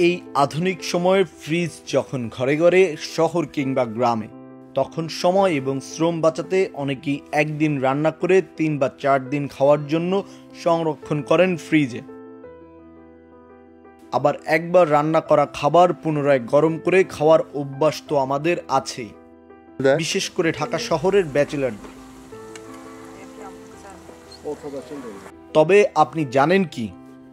এই আধুনিক সময়ে ফ্রিজ যখন ঘরে ঘরে শহর কিংবা গ্রামে, তখন সময় এবং শ্রম বাঁচাতে অনেকেই একদিন রান্না করে 3 বা 4 দিন খাওয়ার জন্য সংরক্ষণ করেন ফ্রিজে। আবার একবার রান্না করা খাবার পুনরায় গরম করে খাওয়ার অভ্যাস তো আমাদের আছেই, বিশেষ করে ঢাকা শহরের ব্যাচেলরদের। তবে আপনি জানেন কি,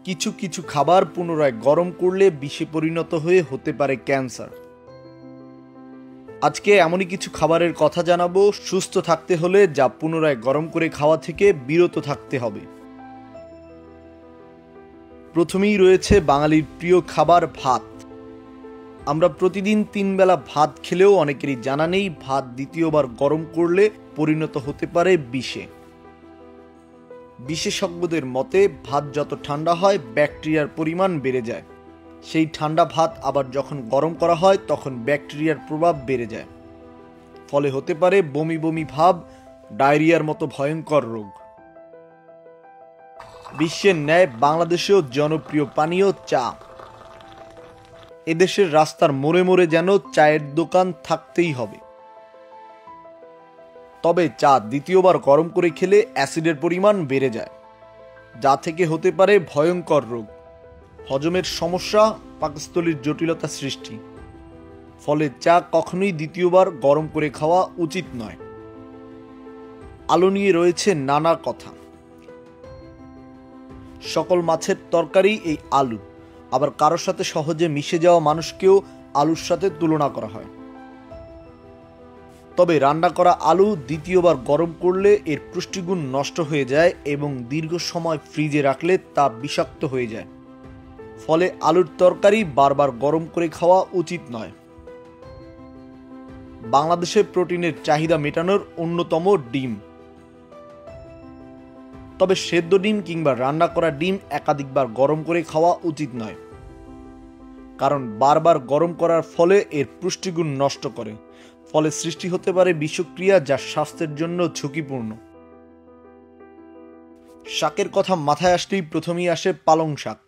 কিছু কিছু খাবার পুনরায় গরম করলে বিষে পরিণত হয়ে হতে পারে ক্যান্সার। আজকে এমনই কিছু খাবারের কথা জানাবো সুস্থ থাকতে হলে, যা পুনরায় গরম করে খাওয়া থেকে বিরত থাকতে হবে। প্রথমেই রয়েছে বাঙালির প্রিয় খাবার ভাত। আমরা প্রতিদিন 3 বেলা ভাত খেলেও অনেকেরই জানা নেই ভাত দ্বিতীয়বার গরম করলে পরিণত হতে পারে বিষে। বিশেষজ্ঞদের মতে ভাত যত ঠান্ডা হয় ব্যাকটেরিয়ার পরিমাণ বেড়ে যায়। সেই ঠান্ডা ভাত আবার যখন গরম করা হয় তখন ব্যাকটেরিয়ার প্রভাব বেড়ে যায়, ফলে হতে পারে বমি বমি ভাব, ডায়রিয়ার মতো ভয়ঙ্কর রোগ। বিশ্বের ন্যায় বাংলাদেশেও জনপ্রিয় পানীয় চা। এদেশের রাস্তার মোড়ে মোড়ে যেন চায়ের দোকান থাকতেই হবে। তবে চা দ্বিতীয়বার গরম করে খেলে অ্যাসিডের পরিমাণ বেড়ে যায়, যা থেকে হতে পারে ভয়ঙ্কর রোগ, হজমের সমস্যা, পাকস্থলীর জটিলতা সৃষ্টি। ফলে চা কখনোই দ্বিতীয়বার গরম করে খাওয়া উচিত নয়। আলু নিয়ে রয়েছে নানা কথা। সকল মাছের তরকারি এই আলু, আবার কারোর সাথে সহজে মিশে যাওয়া মানুষকেও আলুর সাথে তুলনা করা হয়। তবে রান্না করা আলু দ্বিতীয়বার গরম করলে এর পুষ্টিগুণ নষ্ট হয়ে যায় এবং দীর্ঘ সময় ফ্রিজে রাখলে তা বিষাক্ত হয়ে যায়। ফলে আলুর তরকারি বারবার গরম করে খাওয়া উচিত নয়। বাংলাদেশে প্রোটিনের চাহিদা মেটানোর অন্যতম ডিম। তবে সেদ্ধ ডিম কিংবা রান্না করা ডিম একাধিকবার গরম করে খাওয়া উচিত নয়, কারণ বারবার গরম করার ফলে এর পুষ্টিগুণ নষ্ট করে, ফলে সৃষ্টি হতে পারে বিষক্রিয়া, যা স্বাস্থ্যের জন্য ঝুঁকিপূর্ণ। শাকের কথা মাথায় আসলেই প্রথমেই আসে পালং শাক।